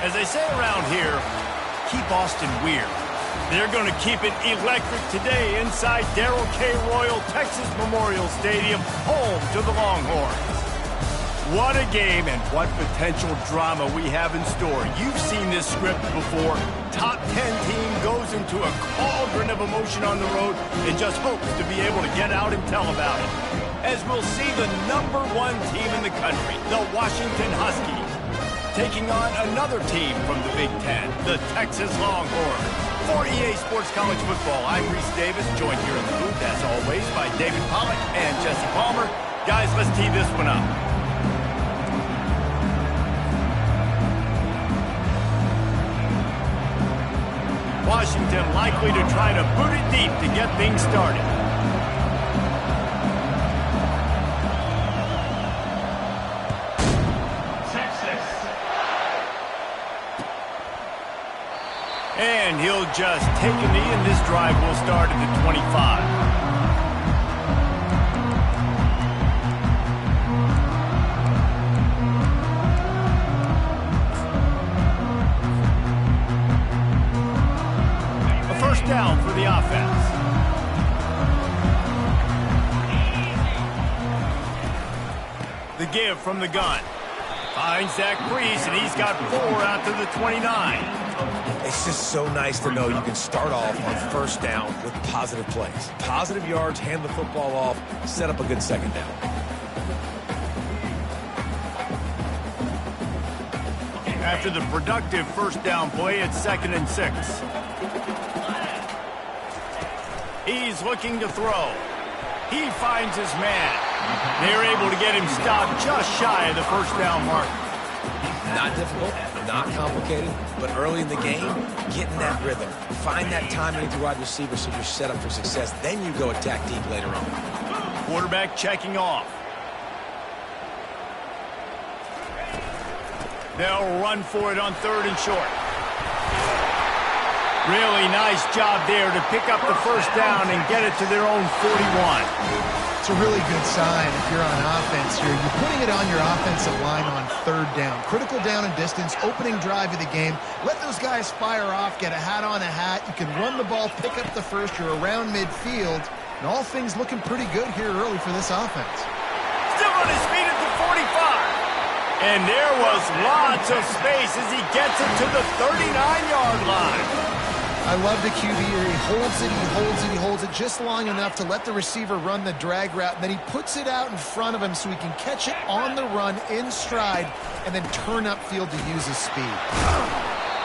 As they say around here, keep Austin weird. They're going to keep it electric today inside Darrell K. Royal Texas Memorial Stadium, home to the Longhorns. What a game and what potential drama we have in store. You've seen this script before. Top 10 team goes into a cauldron of emotion on the road and just hopes to be able to get out and tell about it. As we'll see the #1 team in the country, the Washington Huskies, taking on another team from the Big Ten, the Texas Longhorns. For EA Sports College Football, I'm Reese Davis, joined here in the booth, as always, by David Pollack and Jesse Palmer. Guys, let's tee this one up. Washington likely to try to boot it deep to get things started. And he'll just take a knee, and this drive will start at the 25. Down for the offense. The give from the gun. Finds Zach Breeze, and he's got 4 out to the 29. It's just so nice to know you can start off on first down with positive plays. Positive yards, hand the football off, set up a good second down. After the productive first down play, it's 2nd and 6. He's looking to throw. He finds his man. They're able to get him stopped just shy of the first down mark. Not difficult, not complicated, but early in the game, get in that rhythm. Find that timing with your wide receiver so you're set up for success. Then you go attack deep later on. Quarterback checking off. They'll run for it on 3rd and short. Really nice job there to pick up the first down and get it to their own 41. It's a really good sign if you're on offense here. You're putting it on your offensive line on 3rd down. Critical down and distance, opening drive of the game. Let those guys fire off, get a hat on a hat. You can run the ball, pick up the first. You're around midfield. And all things looking pretty good here early for this offense. Still on his feet at the 45. And there was lots of space as he gets it to the 39-yard line. I love the QB here. He holds it, he holds it, he holds it just long enough to let the receiver run the drag route, and then he puts it out in front of him so he can catch it on the run in stride and then turn upfield to use his speed.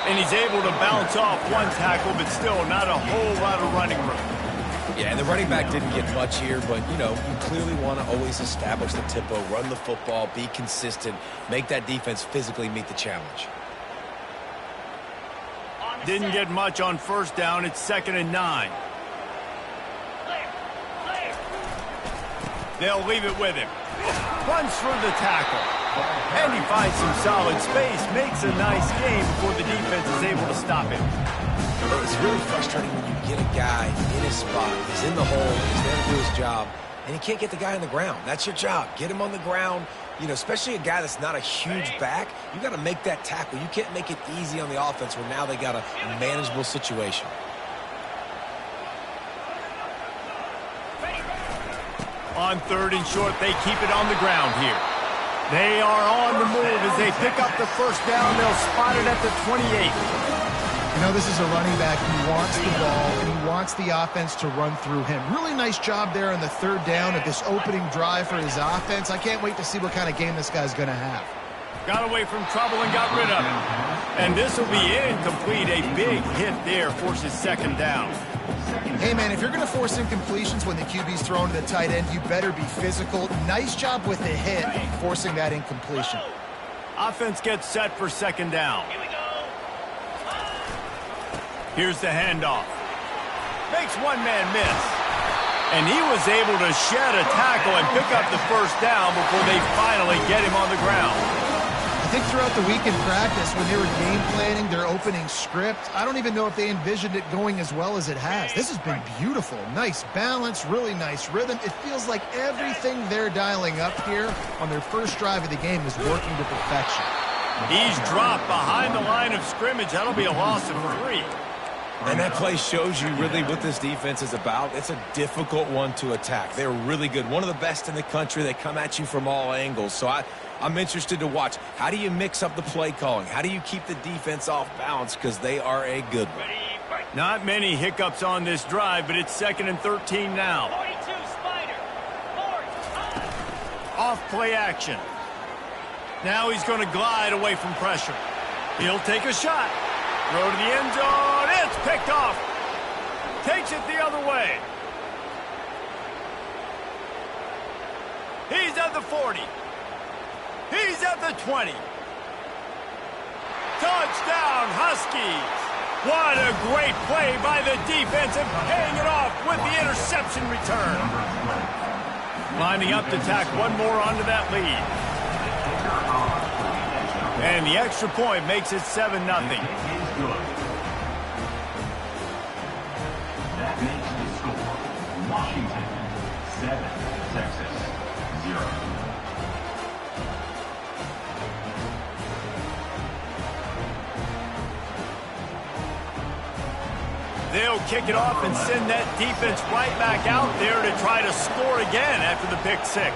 And he's able to bounce off one tackle, but still not a whole lot of running room. Yeah, and the running back didn't get much here, but, you know, you clearly want to always establish the tempo, run the football, be consistent, make that defense physically meet the challenge. Didn't get much on first down. It's 2nd and 9. They'll leave it with him. Runs through the tackle. And he finds some solid space. Makes a nice game before the defense is able to stop him. It's really frustrating when you get a guy in his spot. He's in the hole. He's there to do his job. And he can't get the guy on the ground. That's your job. Get him on the ground. You know, especially a guy that's not a huge back, you got to make that tackle. You can't make it easy on the offense where now they got a manageable situation. On 3rd and short, they keep it on the ground here. They are on the move as they pick up the first down. They'll spot it at the 28. You know, this is a running back who wants the ball, and he wants the offense to run through him. Really nice job there on the 3rd down of this opening drive for his offense. I can't wait to see what kind of game this guy's going to have. Got away from trouble and got rid of him. And this will be incomplete. A big hit there forces 2nd down. Hey, man, if you're going to force incompletions when the QB's thrown to the tight end, you better be physical. Nice job with the hit, forcing that incompletion. Offense gets set for 2nd down. Here's the handoff. Makes one man miss. And he was able to shed a tackle and pick up the first down before they finally get him on the ground. I think throughout the week in practice, when they were game planning their opening script, I don't even know if they envisioned it going as well as it has. This has been beautiful. Nice balance, really nice rhythm. It feels like everything they're dialing up here on their first drive of the game is working to perfection. He's dropped behind the line of scrimmage. That'll be a loss of 3. And that play shows you really what this defense is about. It's a difficult one to attack. They're really good. One of the best in the country. They come at you from all angles. So I'm interested to watch. How do you mix up the play calling? How do you keep the defense off balance? Because they are a good one. Not many hiccups on this drive, but it's 2nd and 13 now. 42 Spider. Off play action. Now he's going to glide away from pressure. He'll take a shot. Throw to the end zone. It's picked off. Takes it the other way. He's at the 40. He's at the 20. Touchdown, Huskies. What a great play by the defense and paying it off with the interception return. Lining up to tack one more onto that lead. And the extra point makes it 7-0. That makes the score Washington 7, Texas 0. They'll kick it off and send that defense right back out there to try to score again after the pick 6.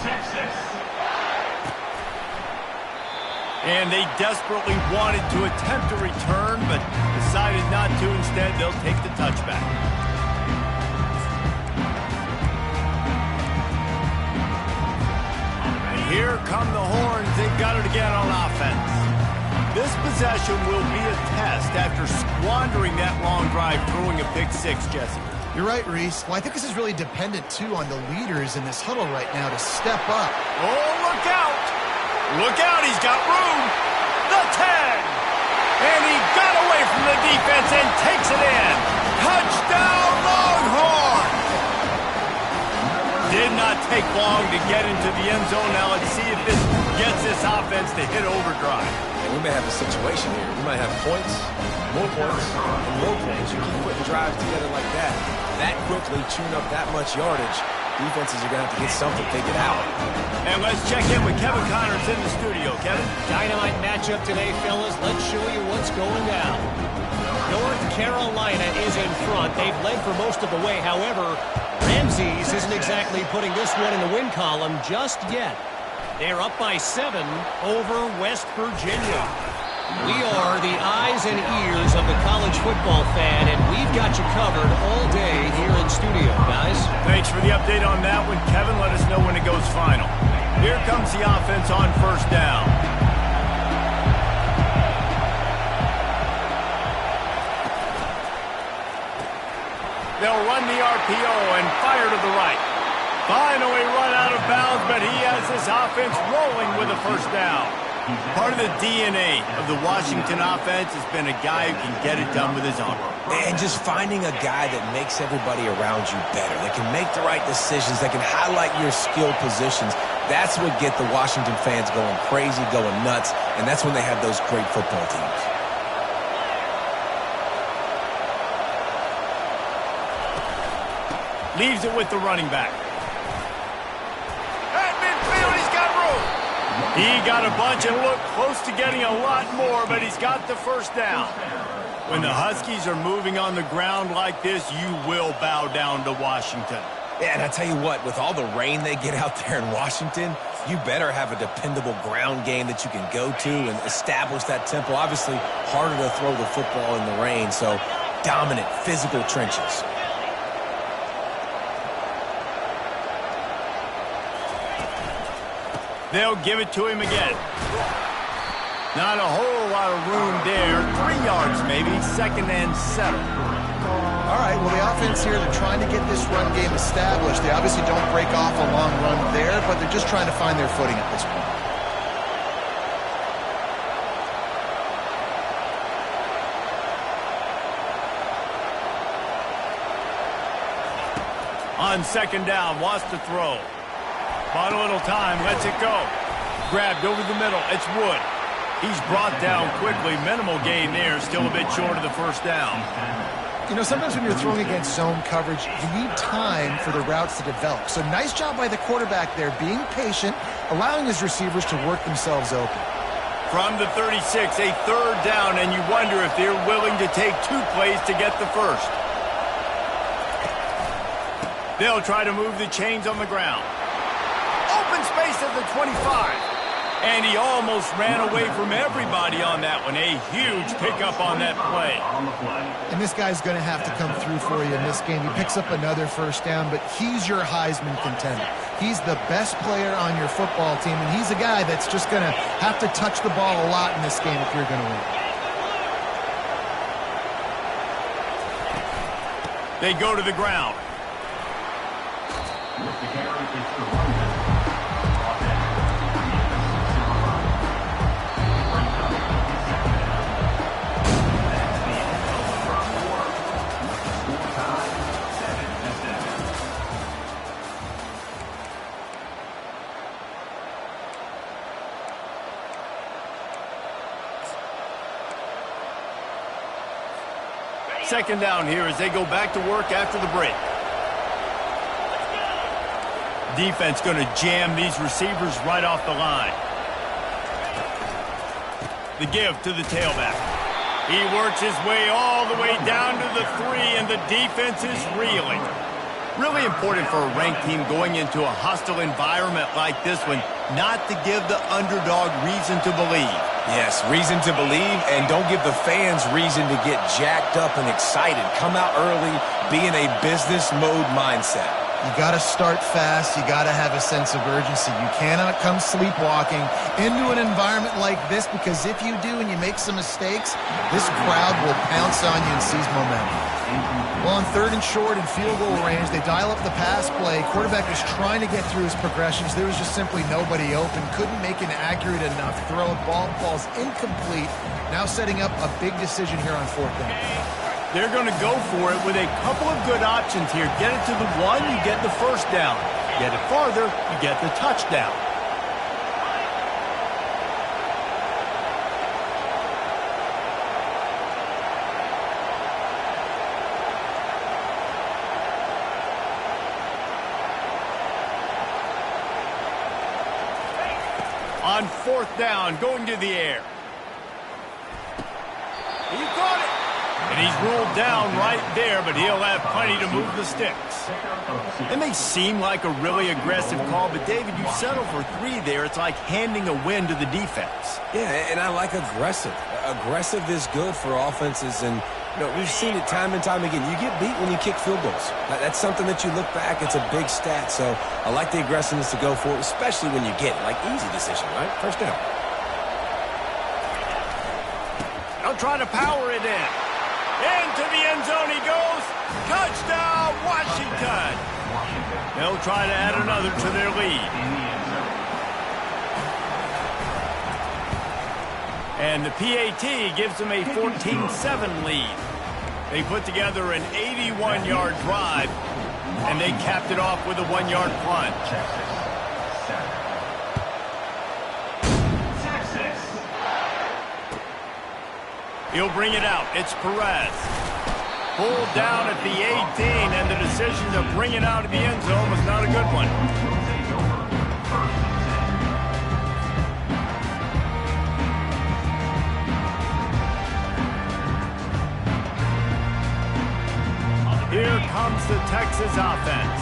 Texas. And they desperately wanted to attempt a return, but decided not to. Instead, they'll take the touchback. And here come the horns. They've got it again on offense. This possession will be a test after squandering that long drive, throwing a pick 6, Jesse. You're right, Reese. Well, I think this is really dependent, too, on the leaders in this huddle right now to step up. Oh, look out! Look out, he's got room! The tag! And he got away from the defense and takes it in! Touchdown, Longhorn! Did not take long to get into the end zone. Now let's see if this gets this offense to hit overdrive. And we may have a situation here. We might have points, more points, and more points. You keep putting drives together like that. That quickly tune up that much yardage. Defenses are going to have to get something figured out. And let's check in with Kevin Connors in the studio. Kevin? Dynamite matchup today, fellas. Let's show you what's going down. North Carolina is in front. They've led for most of the way. However, Ramses isn't exactly putting this one in the win column just yet. They're up by 7 over West Virginia. We are the eyes and ears of the college football fan, and we've got you covered all day here in studio, guys. Thanks for the update on that one, Kevin. Let us know when it goes final. Here comes the offense on 1st down. They'll run the RPO and fire to the right. Finally run out of bounds, but he has this offense rolling with a 1st down. Part of the DNA of the Washington offense has been a guy who can get it done with his arm. And just finding a guy that makes everybody around you better. That can make the right decisions. That can highlight your skill positions. That's what get the Washington fans going crazy, going nuts. And that's when they have those great football teams. Leaves it with the running back. At midfield, he's got room. He got a bunch and looked close to getting a lot more, but he's got the 1st down. When the Huskies are moving on the ground like this, you will bow down to Washington. Yeah, and I tell you what, with all the rain they get out there in Washington, you better have a dependable ground game that you can go to and establish that tempo. Obviously, harder to throw the football in the rain, so dominant, physical trenches. They'll give it to him again. Not a whole lot of room there. 3 yards maybe. 2nd and 7. All right, well, the offense here, they're trying to get this run game established. They obviously don't break off a long run there, but they're just trying to find their footing at this point. On 2nd down, wants to throw. Bought a little time, lets it go. Grabbed over the middle, it's Wood. He's brought down quickly, minimal gain there, still a bit short of the 1st down. You know, sometimes when you're throwing against zone coverage, you need time for the routes to develop. So nice job by the quarterback there, being patient, allowing his receivers to work themselves open. From the 36, a third down, and you wonder if they're willing to take 2 plays to get the first. They'll try to move the chains on the ground. Open space at the 25. And he almost ran away from everybody on that one. A huge pickup on that play. And this guy's going to have to come through for you in this game. He picks up another first down, but he's your Heisman contender. He's the best player on your football team, and he's a guy that's just going to have to touch the ball a lot in this game if you're going to win. They go to the ground. With the carry, it's the running. Second down here as they go back to work after the break. Defense going to jam these receivers right off the line. The give to the tailback. He works his way all the way down to the 3, and the defense is reeling. Really important for a ranked team going into a hostile environment like this one, not to give the underdog reason to believe. Yes, reason to believe, and don't give the fans reason to get jacked up and excited. Come out early, be in a business mode mindset. You got to start fast. You got to have a sense of urgency. You cannot come sleepwalking into an environment like this, because if you do and you make some mistakes, this crowd will pounce on you and seize momentum. Well, on 3rd and short and field goal range, they dial up the pass play. Quarterback was trying to get through his progressions. There was just simply nobody open. Couldn't make an accurate enough throw. Ball falls incomplete. Now setting up a big decision here on 4th down. They're going to go for it with a couple of good options here. Get it to the 1, you get the first down. Get it farther, you get the touchdown. On 4th down, going to the air. He caught it. And he's ruled down right there, but he'll have plenty to move the sticks. It may seem like a really aggressive call, but David, you settle for 3 there. It's like handing a win to the defense. Yeah, and I like aggressive. Aggressive is good for offenses, and you know, we've seen it time and time again. You get beat when you kick field goals. That's something that you look back, it's a big stat, so I like the aggressiveness to go for it, especially when you get it. Like, easy decision, right? First down. They'll try to power it in. Into the end zone he goes. Touchdown, Washington. They'll try to add another to their lead. And the PAT gives them a 14-7 lead. They put together an 81-yard drive, and they capped it off with a 1-yard punt. He'll bring it out. It's Perez. Pulled down at the 18, and the decision to bring it out of the end zone was not a good one. Here comes the Texas offense.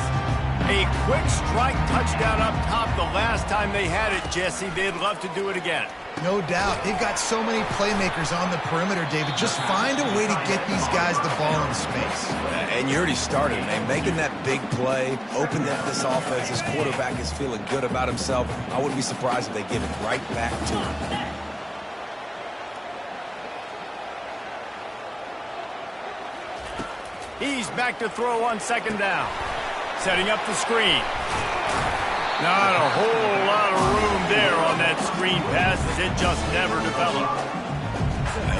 A quick strike touchdown up top the last time they had it, Jesse. They'd love to do it again. No doubt. They've got so many playmakers on the perimeter, David. Just find a way to get these guys the ball in space. And you already started, man. Making that big play, opened up this offense. His quarterback is feeling good about himself. I wouldn't be surprised if they give it right back to him. He's back to throw on 2nd down. Setting up the screen. Not a whole lot of room there on that screen pass, as it just never developed.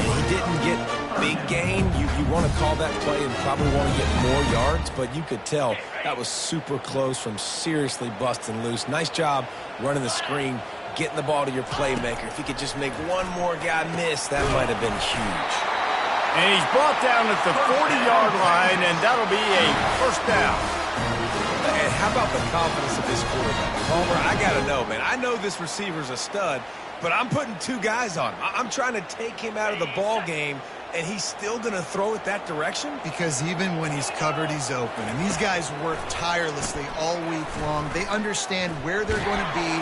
He didn't get a big gain. You want to call that play and probably want to get more yards, but you could tell that was super close from seriously busting loose. Nice job running the screen, getting the ball to your playmaker. If you could just make one more guy miss, that might have been huge. And he's brought down at the 40-yard line, and that'll be a first down. And how about the confidence of this quarterback? Homer, I got to know, man. I know this receiver's a stud, but I'm putting two guys on him. I'm trying to take him out of the ball game, and he's still going to throw it that direction? Because even when he's covered, he's open. And these guys work tirelessly all week long. They understand where they're going to be.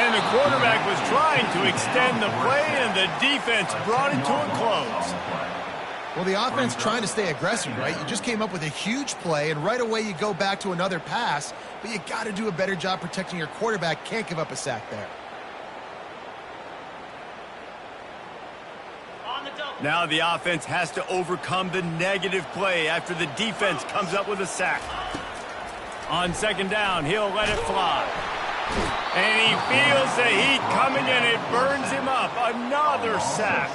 And the quarterback was trying to extend the play, and the defense brought it to a close. Well, the offense trying to stay aggressive, right? You just came up with a huge play, and right away you go back to another pass, but you got to do a better job protecting your quarterback. Can't give up a sack there. Now the offense has to overcome the negative play after the defense comes up with a sack. On second down, he'll let it fly. And he feels the heat coming, and it burns him up. Another sack.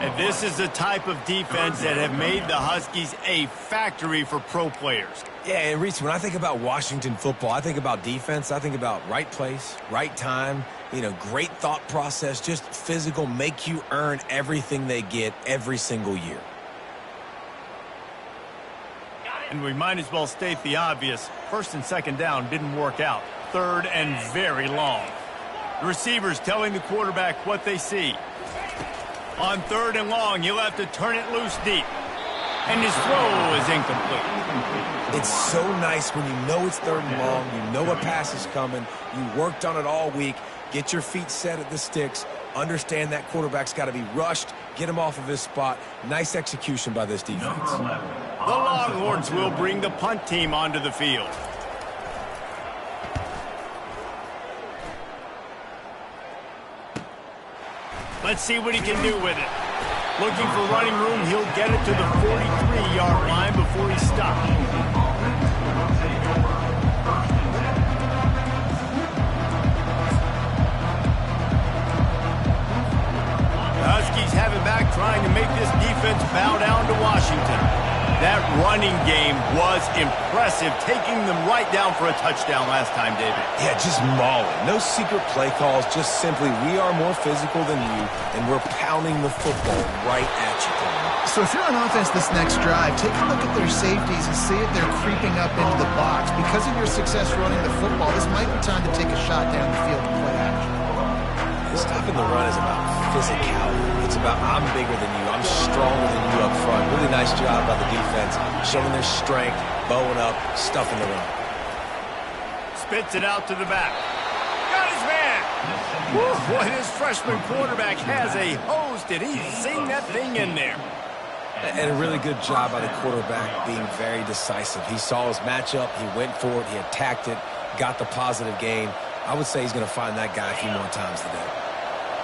And this is the type of defense that have made the Huskies a factory for pro players. Yeah, and Reese, when I think about Washington football, I think about defense. I think about right place, right time, great thought process, just physical, make you earn everything they get every single year. And we might as well state the obvious. First and second down didn't work out. Third and very long. The receivers telling the quarterback what they see. On third and long, he'll have to turn it loose deep. And his throw is incomplete. It's so nice when you know it's third and long, you know a pass is coming, you worked on it all week, get your feet set at the sticks, understand that quarterback's got to be rushed, get him off of his spot. Nice execution by this defense. The Longhorns will bring the punt team onto the field. Let's see what he can do with it. Looking for running room, he'll get it to the 43-yard line before he stops. The Huskies have it back, trying to make this defense bow down to Washington. That running game was impressive, taking them right down for a touchdown last time, David. Yeah, just mauling. No secret play calls, just simply we are more physical than you, and we're pounding the football right at you. So if you're on offense this next drive, take a look at their safeties and see if they're creeping up into the box. Because of your success running the football, this might be time to take a shot down the field and play action. Stopping the run is about physicality. It's about I'm bigger than you, I'm stronger than you up front. Really nice job by the defense, showing their strength, bowing up, stuffing the run. Spits it out to the back. Got his man! Woo, boy, this freshman quarterback has a hose. Did he sing that thing in there? And a really good job by the quarterback being very decisive. He saw his matchup, he went for it, he attacked it, got the positive gain. I would say he's going to find that guy a few more times today.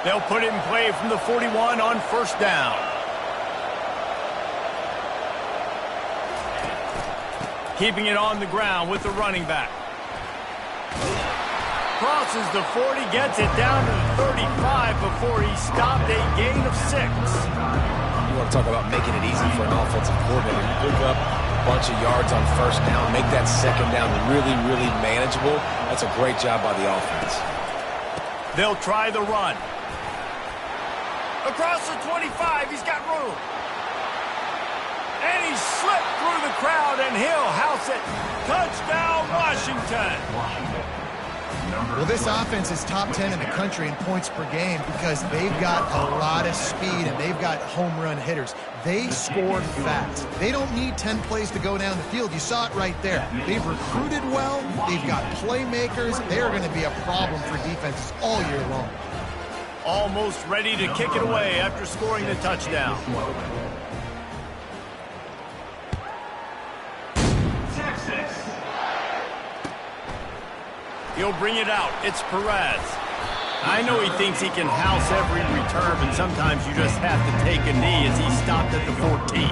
They'll put it in play from the 41 on first down. Keeping it on the ground with the running back. Crosses the 40, gets it down to the 35 before he stopped, a gain of 6. You want to talk about making it easy for an offensive coordinator. You pick up a bunch of yards on first down, make that second down really, really manageable. That's a great job by the offense. They'll try the run. Across the 25, he's got room. And he slipped through the crowd, and he'll house it. Touchdown, Washington. Well, this offense is top 10 in the country in points per game because they've got a lot of speed and they've got home run hitters. They score fast. They don't need 10 plays to go down the field. You saw it right there. They've recruited well. They've got playmakers. They're going to be a problem for defenses all year long. Almost ready to kick it away after scoring the touchdown. He'll bring it out. It's Perez. I know he thinks he can house every return, but sometimes you just have to take a knee as he stopped at the 14.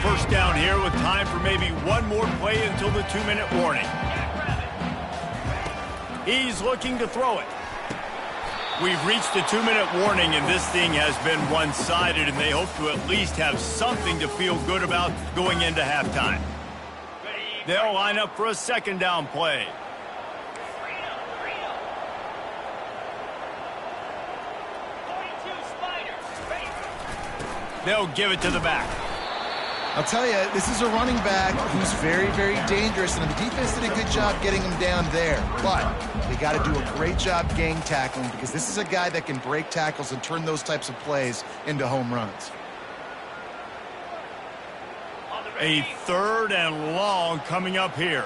First down here with time for maybe one more play until the 2-minute warning. He's looking to throw it. We've reached the 2-minute warning, and this thing has been one-sided, and they hope to at least have something to feel good about going into halftime. They'll line up for a second down play. They'll give it to the back. I'll tell you, this is a running back who's very, very dangerous, and the defense did a good job getting him down there. But they got to do a great job gang tackling, because this is a guy that can break tackles and turn those types of plays into home runs. A 3rd and long coming up here.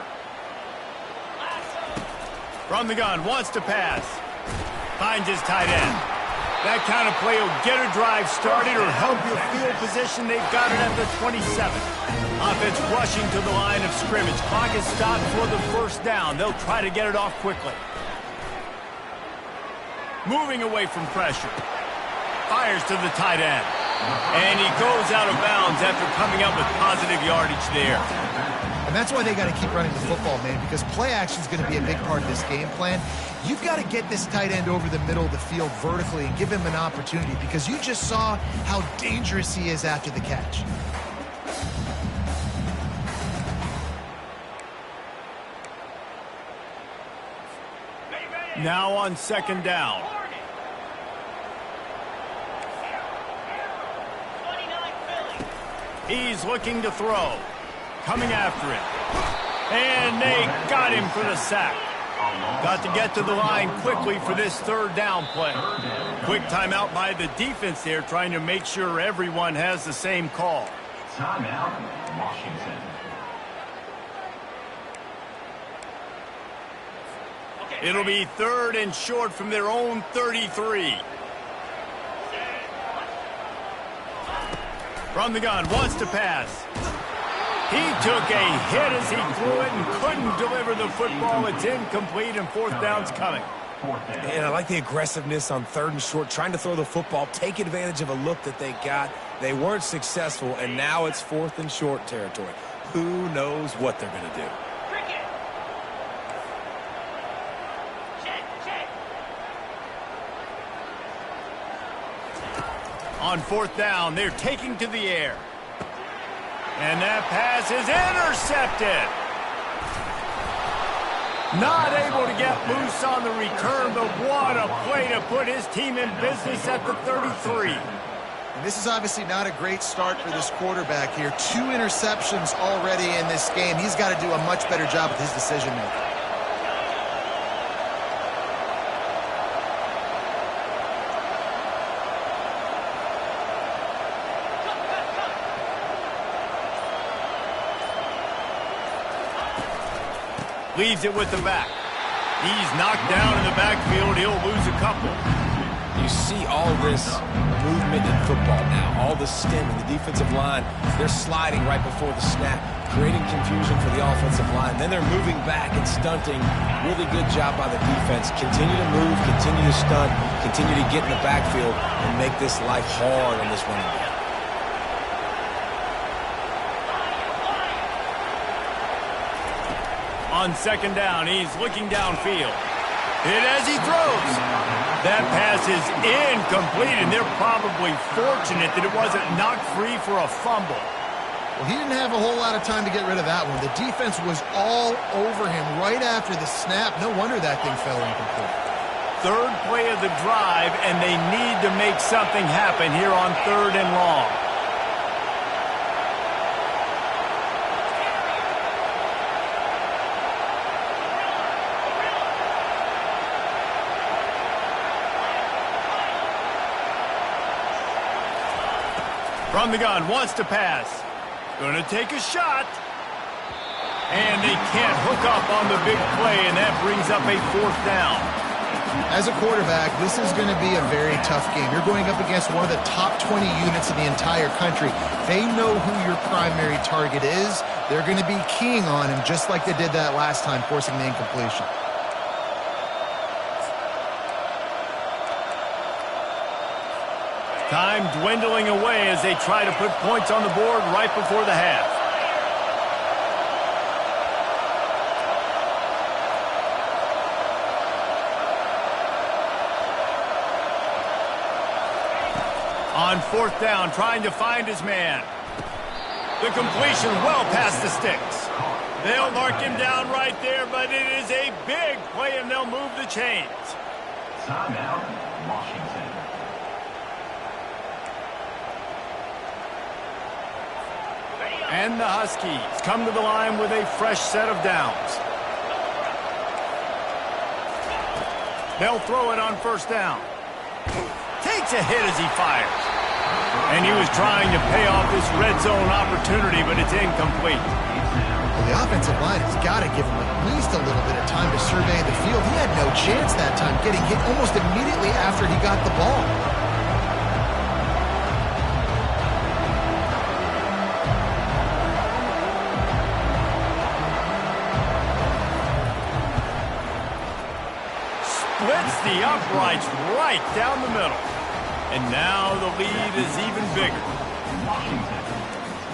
From the gun, wants to pass. Finds his tight end. That kind of play will get a drive started or help your field position. They've got it at the 27. Offense rushing to the line of scrimmage. Clock is stopped for the first down. They'll try to get it off quickly. Moving away from pressure. Fires to the tight end. And he goes out of bounds after coming up with positive yardage there. And that's why they got to keep running the football, man, because play action is going to be a big part of this game plan. You've got to get this tight end over the middle of the field vertically and give him an opportunity, because you just saw how dangerous he is after the catch. Now on second down. He's looking to throw. Coming after it. And they got him for the sack. Got to get to the line quickly for this 3rd down play. Quick timeout by the defense there, trying to make sure everyone has the same call. Timeout, Washington. It'll be 3rd and short from their own 33. From the gun, wants to pass. He took a hit as he threw it and couldn't deliver the football. It's incomplete, and 4th down's coming. And I like the aggressiveness on 3rd and short, trying to throw the football, take advantage of a look that they got. They weren't successful, and now it's 4th and short territory. Who knows what they're going to do? On 4th down, they're taking to the air. And that pass is intercepted. Not able to get loose on the return, but what a play to put his team in business at the 33. And this is obviously not a great start for this quarterback here. 2 interceptions already in this game. He's got to do a much better job with his decision-making. Leaves it with the back. He's knocked down in the backfield. He'll lose a couple. You see all this movement in football now, all the stem in the defensive line. They're sliding right before the snap, creating confusion for the offensive line. Then they're moving back and stunting. Really good job by the defense. Continue to move, continue to stunt, continue to get in the backfield and make this life hard on this running back. On second down, he's looking downfield. Hit as he throws. That pass is incomplete, and they're probably fortunate that it wasn't knocked free for a fumble. Well, he didn't have a whole lot of time to get rid of that one. The defense was all over him right after the snap. No wonder that thing fell incomplete. 3rd play of the drive, and they need to make something happen here on 3rd and long. From the gun, wants to pass. Gonna take a shot. And they can't hook up on the big play, and that brings up a 4th down. As a quarterback, this is going to be a very tough game. You're going up against one of the top 20 units in the entire country. They know who your primary target is. They're going to be keying on him just like they did that last time, forcing the incompletion. Time dwindling away as they try to put points on the board right before the half. On fourth down, trying to find his man. The completion well past the sticks. They'll mark him down right there, but it is a big play, and they'll move the chains. Timeout, Washington. And the Huskies come to the line with a fresh set of downs. They'll throw it on first down. Takes a hit as he fires. And he was trying to pay off this red zone opportunity, but it's incomplete. Well, the offensive line has got to give him at least a little bit of time to survey the field. He had no chance that time, getting hit almost immediately after he got the ball. Splits the uprights right down the middle. And now the lead is even bigger. Washington,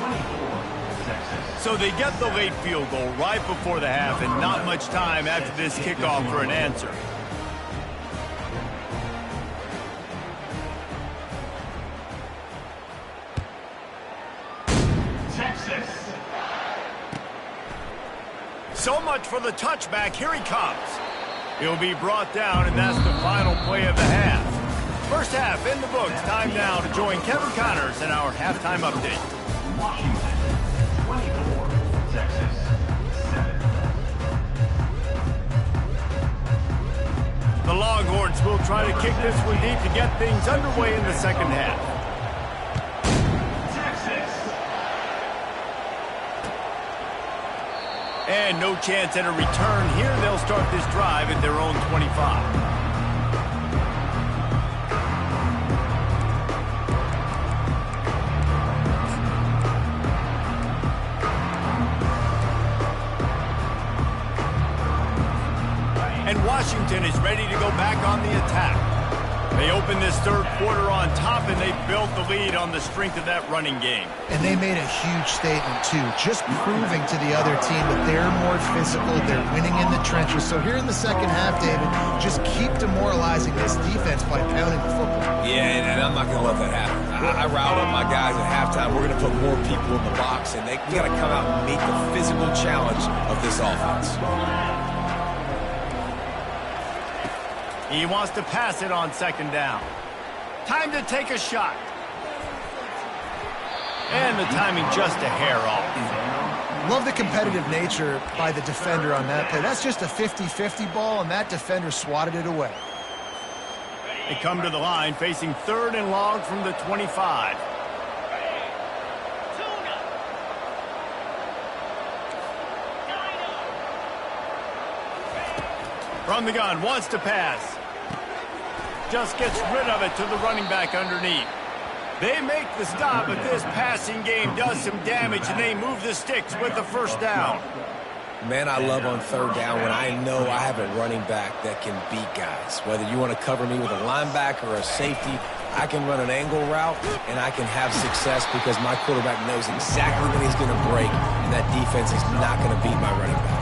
24, Texas. So they get the late field goal right before the half, and not much time after this kickoff for an answer. Texas. So much for the touchback. Here he comes. He'll be brought down, and that's the final play of the half. First half in the books. Time now to join Kevin Connors in our halftime update. Washington, 24, Texas, 7. The Longhorns will try to kick this one deep to get things underway in the second half. Texas. And no chance at a return here. They'll start this drive at their own 25. And Washington is ready to go back on the attack. They opened this third quarter on top, and they built the lead on the strength of that running game. And they made a huge statement, too, just proving to the other team that they're more physical, they're winning in the trenches. So here in the second half, David, just keep demoralizing this defense by pounding the football. Yeah, and I'm not going to let that happen. I riled up my guys at halftime. We're going to put more people in the box, and we got to come out and meet the physical challenge of this offense. He wants to pass it on second down. Time to take a shot. And the timing just a hair off. Love the competitive nature by the defender on that play. That's just a 50-50 ball, and that defender swatted it away. They come to the line facing third and long from the 25. From the gun, wants to pass. Just gets rid of it to the running back underneath. They make the stop, but this passing game does some damage, and they move the sticks with the first down. Man, I love on third down when I know I have a running back that can beat guys. Whether you want to cover me with a linebacker or a safety, I can run an angle route, and I can have success because my quarterback knows exactly when he's going to break, and that defense is not going to beat my running back.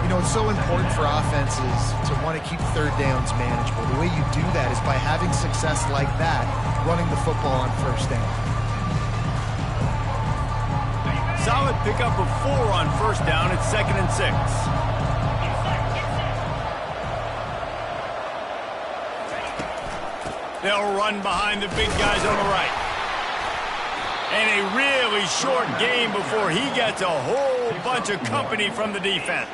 You know, it's so important for offenses to want to keep third downs manageable. The way you do that is by having success like that, running the football on first down. Solid pickup of 4 on first down. It's 2nd and 6. They'll run behind the big guys on the right. And a really short game before he gets a whole bunch of company from the defense.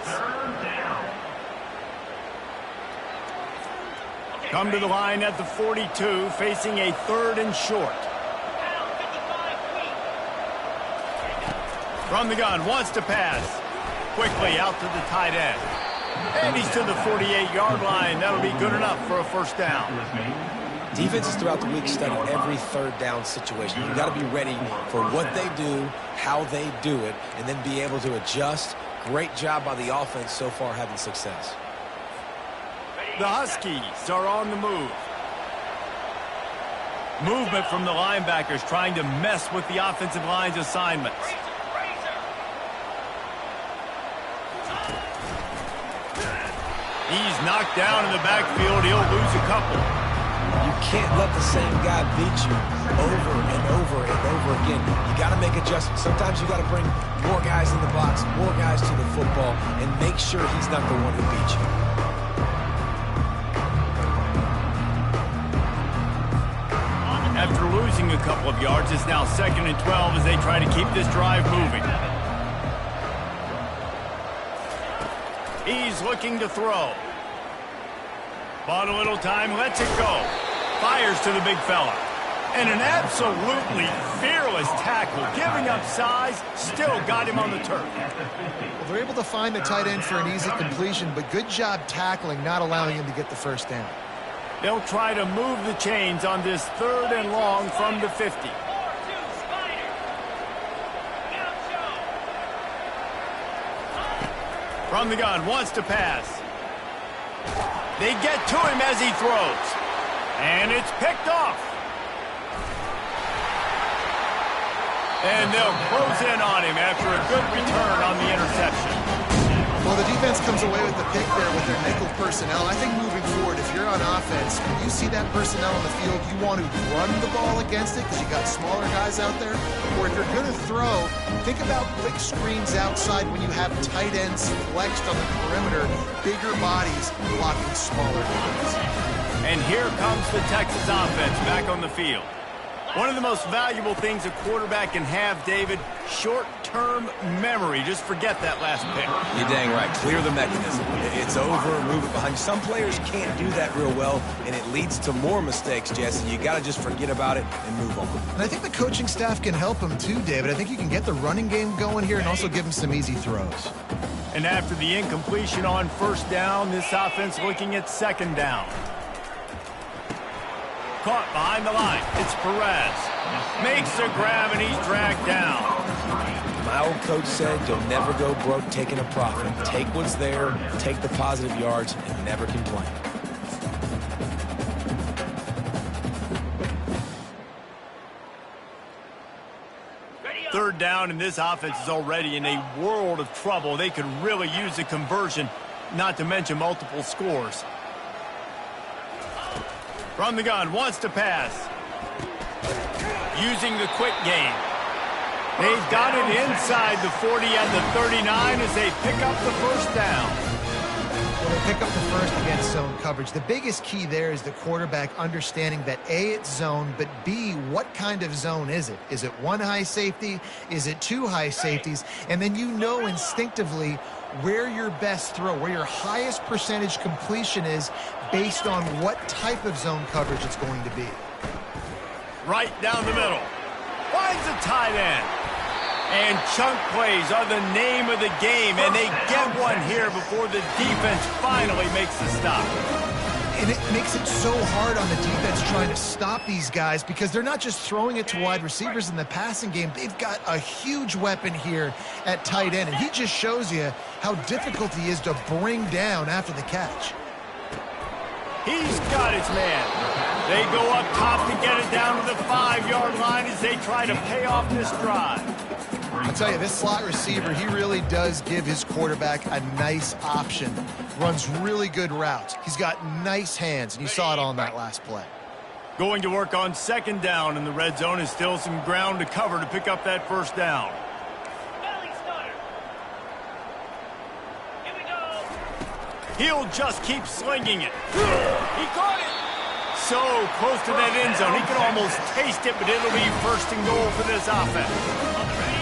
Come to the line at the 42, facing a 3rd and short. From the gun, wants to pass. Quickly out to the tight end. And he's to the 48-yard line. That'll be good enough for a first down. Defenses throughout the week study every third down situation. You've got to be ready for what they do, how they do it, and then be able to adjust. Great job by the offense so far having success. The Huskies are on the move. Movement from the linebackers trying to mess with the offensive line's assignments. He's knocked down in the backfield. He'll lose a couple. You can't let the same guy beat you over and over and over again. You got to make adjustments. Sometimes you got to bring more guys in the box, more guys to the football, and make sure he's not the one who beats you. After losing a couple of yards, it's now 2nd and 12 as they try to keep this drive moving. He's looking to throw. Bought a little time, lets it go. Fires to the big fella. And an absolutely fearless tackle, giving up size, still got him on the turf. Well, they're able to find the tight end for an easy completion, but good job tackling, not allowing him to get the first down. They'll try to move the chains on this 3rd and long from the 50. From the gun, wants to pass. They get to him as he throws. And it's picked off. And they'll close in on him after a good return on the interception. Well, the defense comes away with the pick there with their nickel personnel. I think moving forward, if you're on offense, when you see that personnel on the field, you want to run the ball against it because you got smaller guys out there. Or if you're going to throw, think about quick screens outside when you have tight ends flexed on the perimeter, bigger bodies blocking smaller guys. And here comes the Texas offense back on the field. One of the most valuable things a quarterback can have, David, short-term memory. Just forget that last pick. You're dang right. Clear the mechanism. It's over, move it behind you. Some players can't do that real well, and it leads to more mistakes, Jesse. You got to just forget about it and move on. And I think the coaching staff can help him too, David. I think you can get the running game going here and also give him some easy throws. And after the incompletion on 1st down, this offense looking at 2nd down. Caught behind the line. It's Perez. Makes the grab, and he's dragged down. My old coach said you'll never go broke taking a profit. Take what's there, take the positive yards, and never complain. Third down, and this offense is already in a world of trouble. They could really use a conversion, not to mention multiple scores. From the gun, wants to pass. Using the quick game. They've got it inside the 40 and the 39 as they pick up the 1st down. Well, they pick up the first against zone coverage. The biggest key there is the quarterback understanding that A, it's zone, but B, what kind of zone is it? Is it 1 high safety? Is it 2 high safeties? And then you know instinctively where your best throw, where your highest percentage completion is based on what type of zone coverage it's going to be. Right down the middle. Finds a tight end. And chunk plays are the name of the game, and they get one here before the defense finally makes the stop. And it makes it so hard on the defense trying to stop these guys because they're not just throwing it to wide receivers in the passing game. They've got a huge weapon here at tight end, and he just shows you how difficult he is to bring down after the catch. He's got his man. They go up top to get it down to the 5-yard line as they try to pay off this drive. I'll tell you, this slot receiver, he really does give his quarterback a nice option. Runs really good routes. He's got nice hands, and you saw it all in that last play. Going to work on 2nd down in the red zone is still some ground to cover to pick up that 1st down. He'll just keep slinging it. He caught it. So close to that end zone. He can almost taste it, but it'll be 1st and goal for this offense.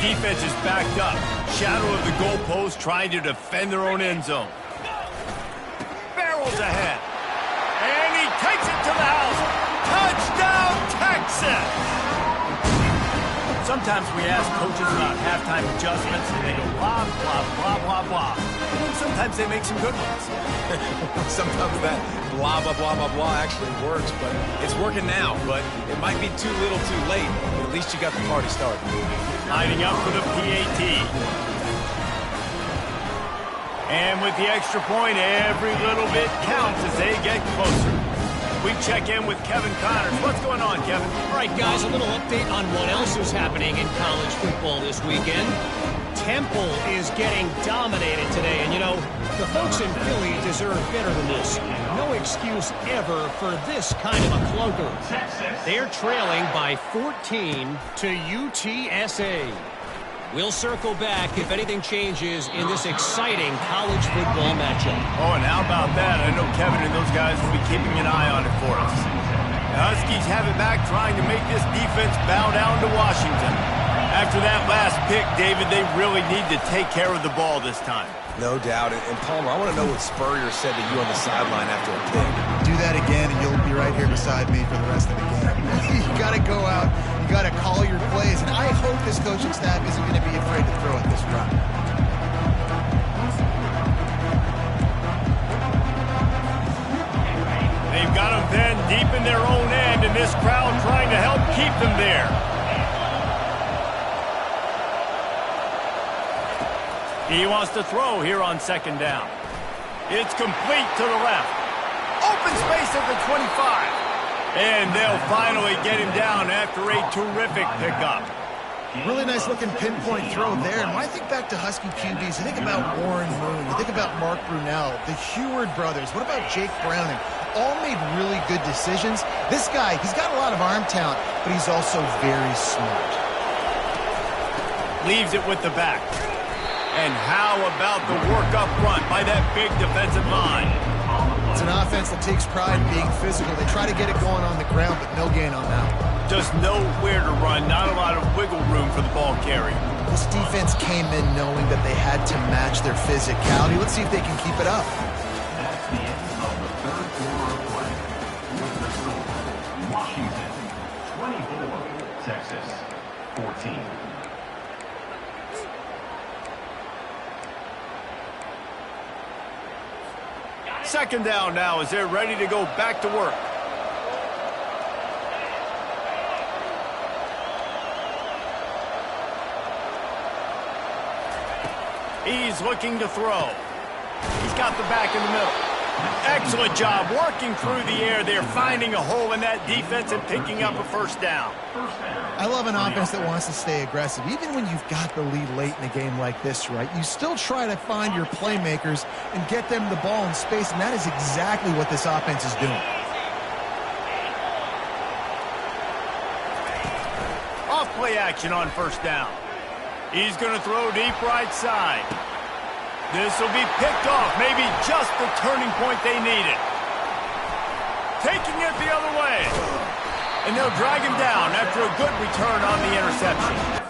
Defense is backed up. Shadow of the goalpost trying to defend their own end zone. Barrels ahead. And he takes it to the house. Touchdown, Texas! Sometimes we ask coaches about halftime adjustments, and they go blah, blah, blah, blah, blah. And then sometimes they make some good ones. Sometimes that blah, blah, blah, blah, blah actually works, but it's working now. But it might be too little too late, but at least you got the party started. Lining up for the PAT. And with the extra point, every little bit counts as they get closer. We check in with Kevin Connors. What's going on, Kevin? All right, guys, a little update on what else is happening in college football this weekend. Temple is getting dominated today, and you know, the folks in Philly deserve better than this. No excuse ever for this kind of a clunker. They're trailing by 14 to UTSA. We'll circle back if anything changes in this exciting college football matchup. Oh, and how about that? I know Kevin and those guys will be keeping an eye on it for us. The Huskies have it back, trying to make this defense bow down to Washington. After that last pick, David, they really need to take care of the ball this time. No doubt. And Palmer, I want to know what Spurrier said to you on the sideline after a pick. Do that again, and you'll be right here beside me for the rest of the game. You got to go out. You got to call your plays, and I hope this coaching staff isn't going to be afraid to throw at this run. They've got them then deep in their own end, and this crowd trying to help keep them there. He wants to throw here on second down. It's complete to the left. Open space at the 25. And they'll finally get him down after a terrific pickup. Really nice looking pinpoint throw there. And when I think back to Husky QBs, you think about Warren Moon, you think about Mark Brunell, the Heward brothers, what about Jake Browning? All made really good decisions. This guy, he's got a lot of arm talent, but he's also very smart. Leaves it with the back. And how about the work up front by that big defensive line? It's an offense that takes pride in being physical. They try to get it going on the ground, but no gain on that one. Just nowhere to run, not a lot of wiggle room for the ball carrier. This defense came in knowing that they had to match their physicality. Let's see if they can keep it up. That's the end of the third quarter of play. With the score, Washington 24, Texas 14. Second down now as they're ready to go back to work. He's looking to throw. He's got the back in the middle. Excellent job working through the air there, finding a hole in that defense and picking up a first down. I love an offense that wants to stay aggressive. Even when you've got the lead late in a game like this, right, you still try to find your playmakers and get them the ball in space, and that is exactly what this offense is doing. Off play action on first down. He's going to throw deep right side. This will be picked off, maybe just the turning point they needed. Taking it the other way. And they'll drag him down after a good return on the interception.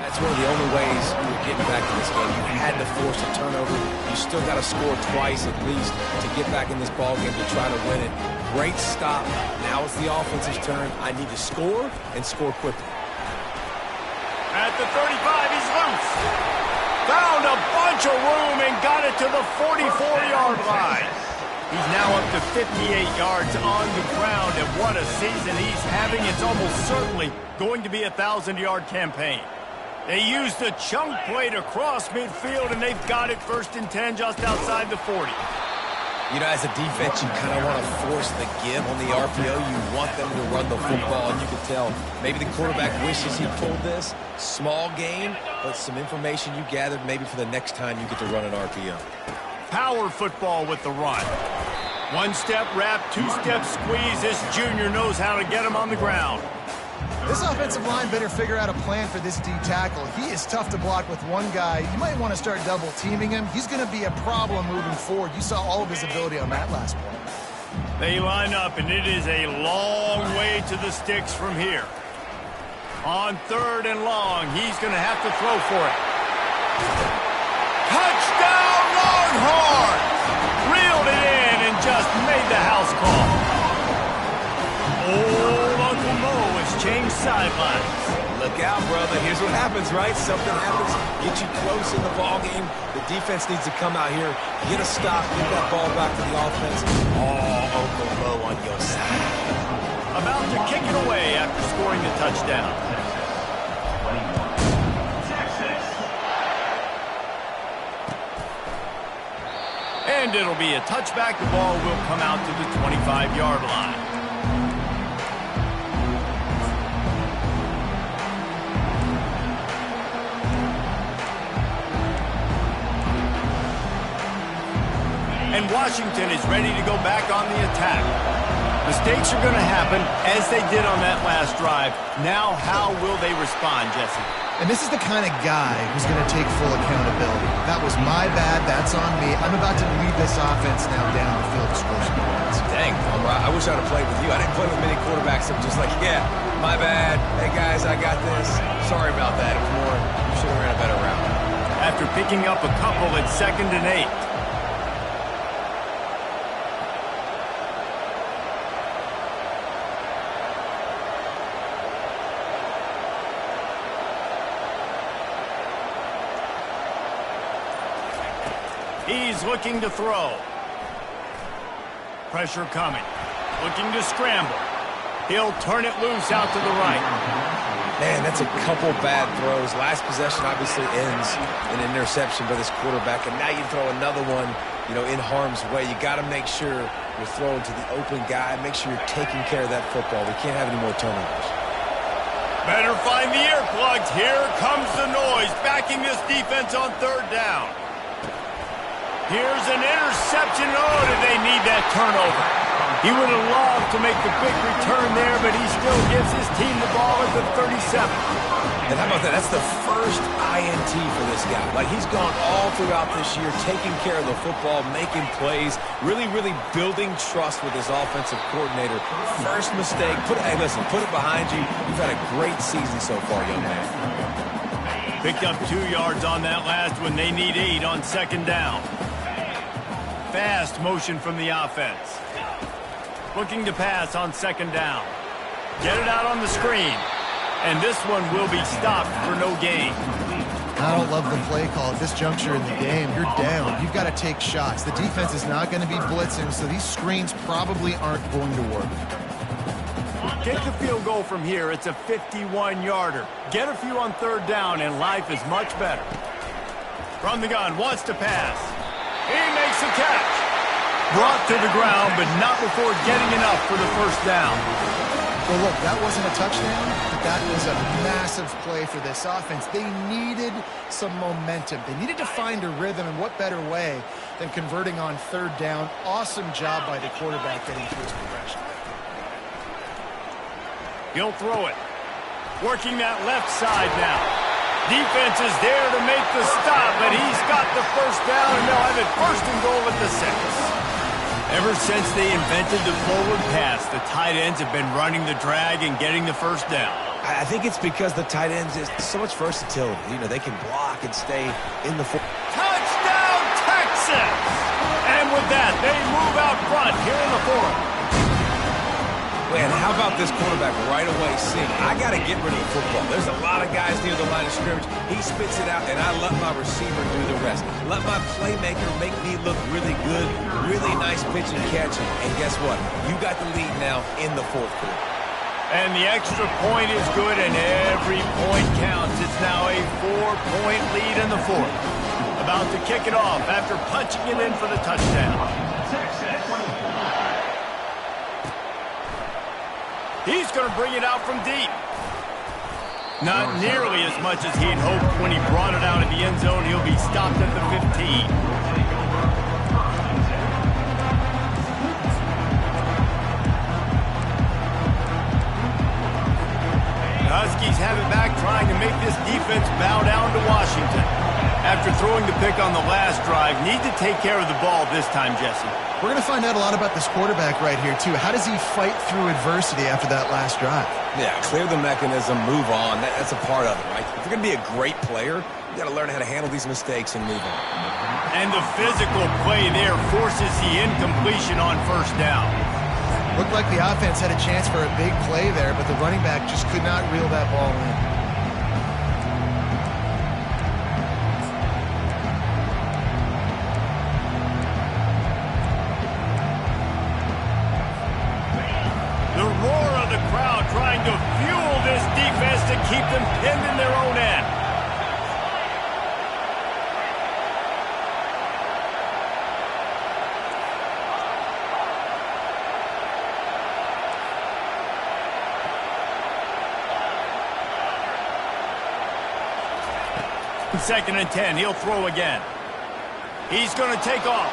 That's one of the only ways you were getting back in this game. You had to force a turnover. You still got to score twice at least to get back in this ball game to try to win it. Great stop. Now it's the offense's turn. I need to score and score quickly. At the 35, he's loose. Found a bunch of room and got it to the 44-yard line. He's now up to 58 yards on the ground, and what a season he's having. It's almost certainly going to be a 1,000-yard campaign. They used the chunk play to cross midfield, and they've got it first and 10 just outside the 40. You know, as a defense, you kind of want to force the give on the RPO. You want them to run the football, and you can tell maybe the quarterback wishes he pulled this. Small gain, but some information you gathered maybe for the next time you get to run an RPO. Power football with the run. One-step wrap, two-step squeeze. This junior knows how to get him on the ground. This offensive line better figure out a plan for this D tackle. He is tough to block with one guy. You might want to start double-teaming him. He's going to be a problem moving forward. You saw all of his ability on that last play. They line up, and it is a long way to the sticks from here. On third and long, he's going to have to throw for it. Touchdown, Longhorns! Reeled it in and just made the house call. Old Uncle Mo has changed sidelines. Look out, brother. Here's what happens, right? Something happens, get you close in the ball game. The defense needs to come out here, get a stop, get that ball back to the offense. Oh, Uncle Mo on your side. About to kick it away after scoring the touchdown. And it'll be a touchback. The ball will come out to the 25-yard line. And Washington is ready to go back on the attack. Mistakes are going to happen, as they did on that last drive. Now, how will they respond, Jesse? And this is the kind of guy who's going to take full accountability. That was my bad. That's on me. I'm about to lead this offense now down the field to score some points. Dang, Palmer, I wish I'd have played with you. I didn't play with many quarterbacks that were just like, yeah, my bad. Hey, guys, I got this. Sorry about that. It was more, you should have ran a better route. After picking up a couple at 2nd and 8. He's looking to throw. Pressure coming. Looking to scramble. He'll turn it loose out to the right. Man, that's a couple bad throws. Last possession obviously ends in an interception by this quarterback, and now you throw another one, in harm's way. You got to make sure you're throwing to the open guy. Make sure you're taking care of that football. We can't have any more turnovers. Better find the earplugs. Here comes the noise, backing this defense on 3rd down. Here's an interception. Oh, did they need that turnover? He would have loved to make the quick return there, but he still gives his team the ball at the 37. And how about that? That's the first INT for this guy. Like, he's gone all throughout this year, taking care of the football, making plays, really, really building trust with his offensive coordinator. First mistake. Hey, listen, put it behind you. You've had a great season so far, young man. Picked up 2 yards on that last one. They need 8 on 2nd down. Fast motion from the offense. Looking to pass on 2nd down. Get it out on the screen. And this one will be stopped for no gain. I don't love the play call at this juncture in the game. You're down. You've got to take shots. The defense is not going to be blitzing, so these screens probably aren't going to work. Get the field goal from here. It's a 51-yarder. Get a few on 3rd down, and life is much better. From the gun, wants to pass. He makes a catch. Brought to the ground, but not before getting enough for the 1st down. Well, look, that wasn't a touchdown, but that was a massive play for this offense. They needed some momentum. They needed to find a rhythm, and what better way than converting on 3rd down. Awesome job by the quarterback getting through his progression. He'll throw it. Working that left side now. Defense is there to make the stop, but he's got the 1st down, and they'll have it 1st and goal at the 6. Ever since they invented the forward pass, the tight ends have been running the drag and getting the 1st down. I think it's because the tight ends is so much versatility. They can block and stay in the Touchdown, Texas! And with that, they move out front here in the 4th. Man, how about this quarterback right away seeing, I got to get rid of the football. There's a lot of guys near the line of scrimmage. He spits it out, and I let my receiver do the rest. Let my playmaker make me look really good, really nice pitch and catch. And guess what? You got the lead now in the 4th quarter. And the extra point is good, and every point counts. It's now a 4-point lead in the 4th. About to kick it off after punching it in for the touchdown. He's going to bring it out from deep. Not nearly as much as he'd hoped when he brought it out of the end zone. He'll be stopped at the 15. The Huskies have it back, trying to make this defense bow down to Washington. After throwing the pick on the last drive, need to take care of the ball this time, Jesse. We're going to find out a lot about this quarterback right here, too. How does he fight through adversity after that last drive? Yeah, clear the mechanism, move on. That's a part of it, right? If you're going to be a great player, you got to learn how to handle these mistakes and move on. And the physical play there forces the incompletion on 1st down. Looked like the offense had a chance for a big play there, but the running back just could not reel that ball in. Trying to fuel this defense to keep them pinned in their own end. 2nd and 10. He'll throw again. He's going to take off.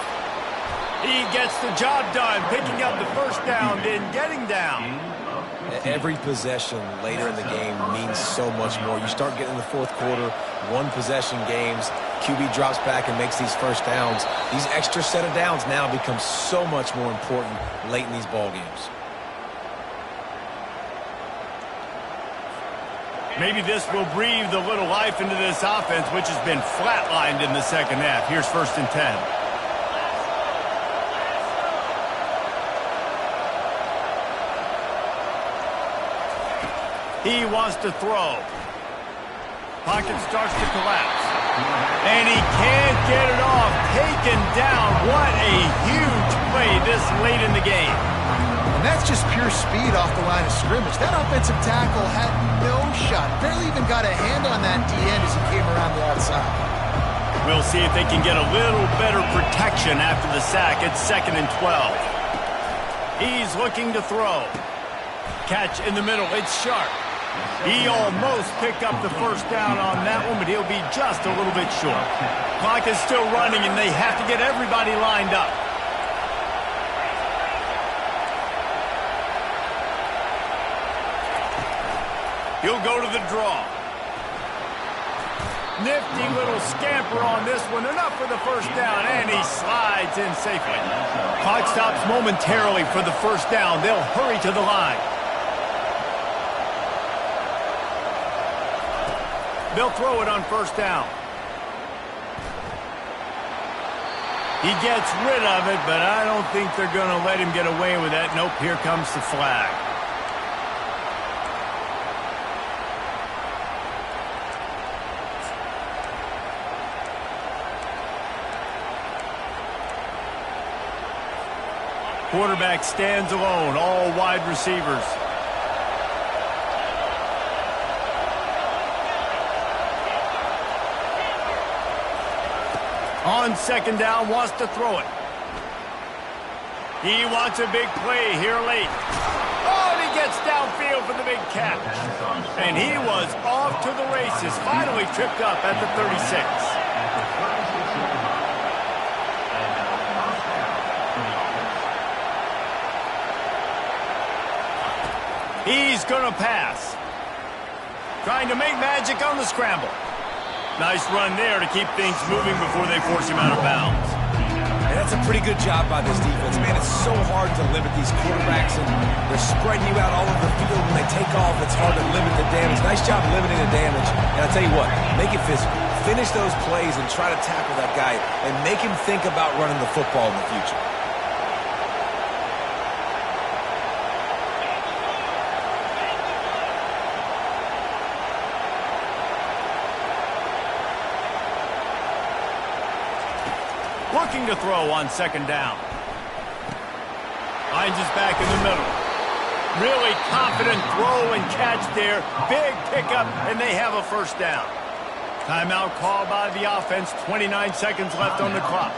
He gets the job done, picking up the first down, then getting down. Every possession later in the game means so much more. You start getting in the fourth quarter, one possession games, QB drops back and makes these first downs. These extra set of downs now become so much more important late in these ball games. Maybe this will breathe a little life into this offense, which has been flatlined in the second half. Here's 1st and 10. He wants to throw. Pocket starts to collapse. And he can't get it off. Taken down. What a huge play this late in the game. And that's just pure speed off the line of scrimmage. That offensive tackle had no shot. Barely even got a hand on that D-end as he came around the outside. We'll see if they can get a little better protection after the sack. It's 2nd and 12. He's looking to throw. Catch in the middle. It's sharp. He almost picked up the first down on that one, but he'll be just a little bit short. Clock is still running, and they have to get everybody lined up. He'll go to the draw. Nifty little scamper on this one. Enough for the first down, and he slides in safely. Clock stops momentarily for the first down. They'll hurry to the line. They'll throw it on first down. He gets rid of it, but I don't think they're going to let him get away with that. Nope, here comes the flag. Quarterback stands alone, all wide receivers. On second down, wants to throw it. He wants a big play here late. Oh, and he gets downfield for the big catch. And he was off to the races, finally tripped up at the 36. He's going to pass. Trying to make magic on the scramble. Nice run there to keep things moving before they force him out of bounds. And that's a pretty good job by this defense. Man, it's so hard to limit these quarterbacks, and they're spreading you out all over the field. When they take off, it's hard to limit the damage. Nice job limiting the damage. And I'll tell you what, make it physical. Finish those plays and try to tackle that guy and make him think about running the football in the future. Looking to throw on second down. Finds his back in the middle. Really confident throw and catch there. Big pickup, and they have a first down. Timeout called by the offense. 29 seconds left on the clock.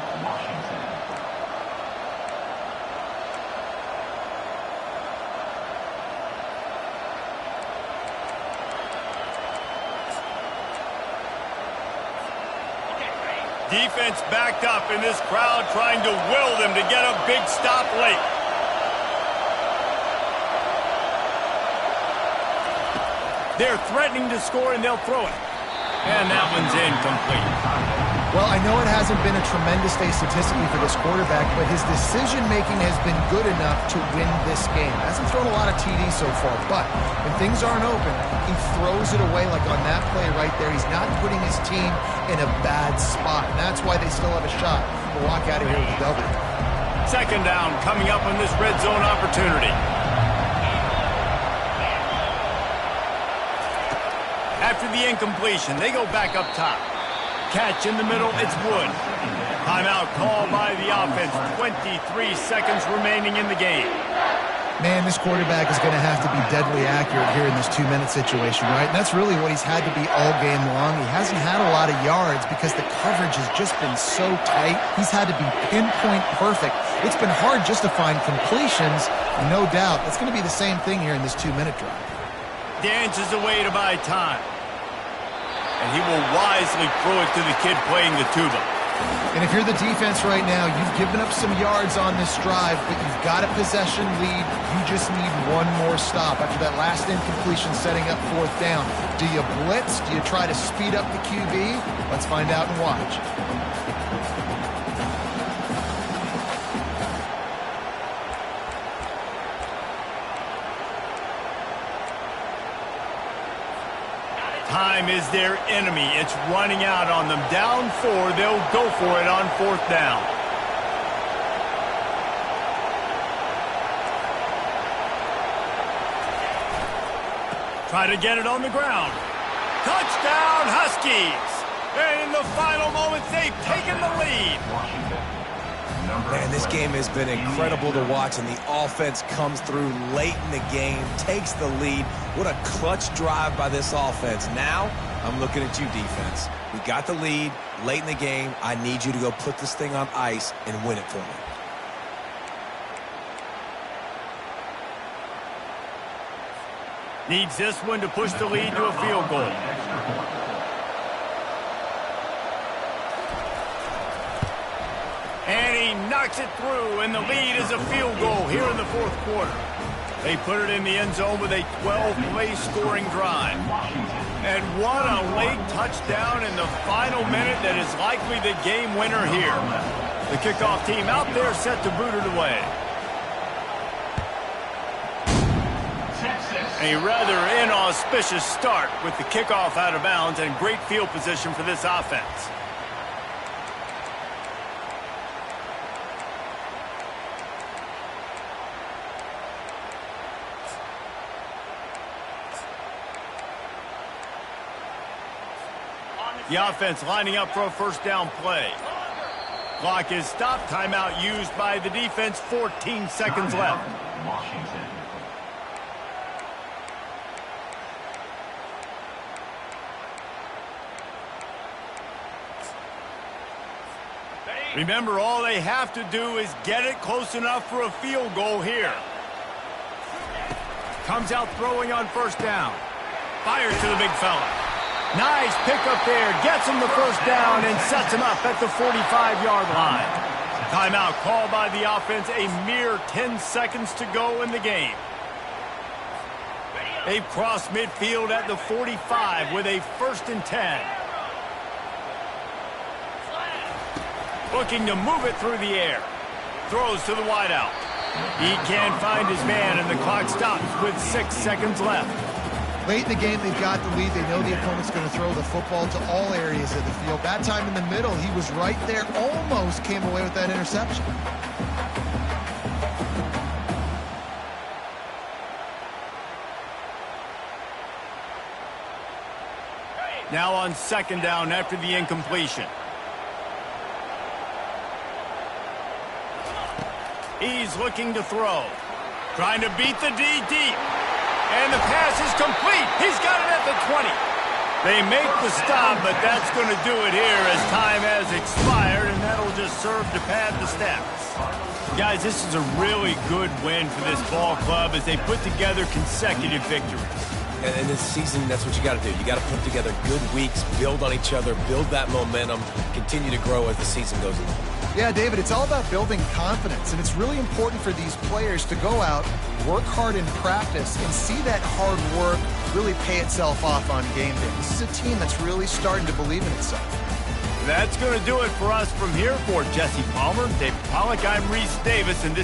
Defense backed up in this crowd trying to will them to get a big stop late. They're threatening to score, and they'll throw it. And that one's incomplete. Well, I know it hasn't been a tremendous day statistically for this quarterback, but his decision-making has been good enough to win this game. Hasn't thrown a lot of TDs so far, but when things aren't open, he throws it away like on that play right there. He's not putting his team in a bad spot, and that's why they still have a shot to walk out of here with a W. Second down coming up on this red zone opportunity. After the incompletion, they go back up top. Catch in the middle, it's Wood. Timeout called by the offense. 23 seconds remaining in the game. Man, this quarterback is going to have to be deadly accurate here in this 2-minute situation, right? And that's really what he's had to be all game long. He hasn't had a lot of yards because the coverage has just been so tight. He's had to be pinpoint perfect. It's been hard just to find completions, and no doubt that's going to be the same thing here in this 2-minute drive. Dances away to buy time. and he will wisely throw it to the kid playing the tuba. And if you're the defense right now, you've given up some yards on this drive, but you've got a possession lead. You just need one more stop. After that last incompletion setting up 4th down, do you blitz? Do you try to speed up the QB? Let's find out and watch. Time is their enemy. It's running out on them. Down 4, they'll go for it on 4th down. Try to get it on the ground. Touchdown, Huskies! And in the final moments, they've taken the lead. Man, this game has been incredible to watch, and the offense comes through late in the game, takes the lead. What a clutch drive by this offense. Now, I'm looking at you, defense. We got the lead late in the game. I need you to go put this thing on ice and win it for me. Needs this one to push the lead to a field goal. And he knocks it through, and the lead is a field goal here in the 4th quarter. They put it in the end zone with a 12-play scoring drive. And what a late touchdown in the final minute that is likely the game winner here. The kickoff team out there set to boot it away. A rather inauspicious start with the kickoff out of bounds and great field position for this offense. The offense lining up for a 1st down play. Clock is stopped. Timeout used by the defense. 14 seconds left. Washington. Remember, all they have to do is get it close enough for a field goal here. Comes out throwing on 1st down. Fires to the big fella. Nice pickup there. Gets him the 1st down and sets him up at the 45-yard line. Timeout called by the offense. A mere 10 seconds to go in the game. They've crossed midfield at the 45 with a 1st and 10. Looking to move it through the air. Throws to the wideout. He can't find his man, and the clock stops with 6 seconds left. Late in the game, they've got the lead. They know the opponent's going to throw the football to all areas of the field. That time in the middle, he was right there. Almost came away with that interception. Now on 2nd down after the incompletion. He's looking to throw. Trying to beat the D deep. And the pass is complete. He's got it at the 20. They make the stop, but that's going to do it here as time has expired, and that'll just serve to pad the stats. Guys, this is a really good win for this ball club as they put together consecutive victories. And this season, that's what you got to do. You got to put together good weeks, build on each other, build that momentum, continue to grow as the season goes along. Yeah, David, it's all about building confidence, and it's really important for these players to go out, work hard in practice, and see that hard work really pay itself off on game day. This is a team that's really starting to believe in itself. That's going to do it for us from here. For Jesse Palmer, David Pollack, I'm Reese Davis, and this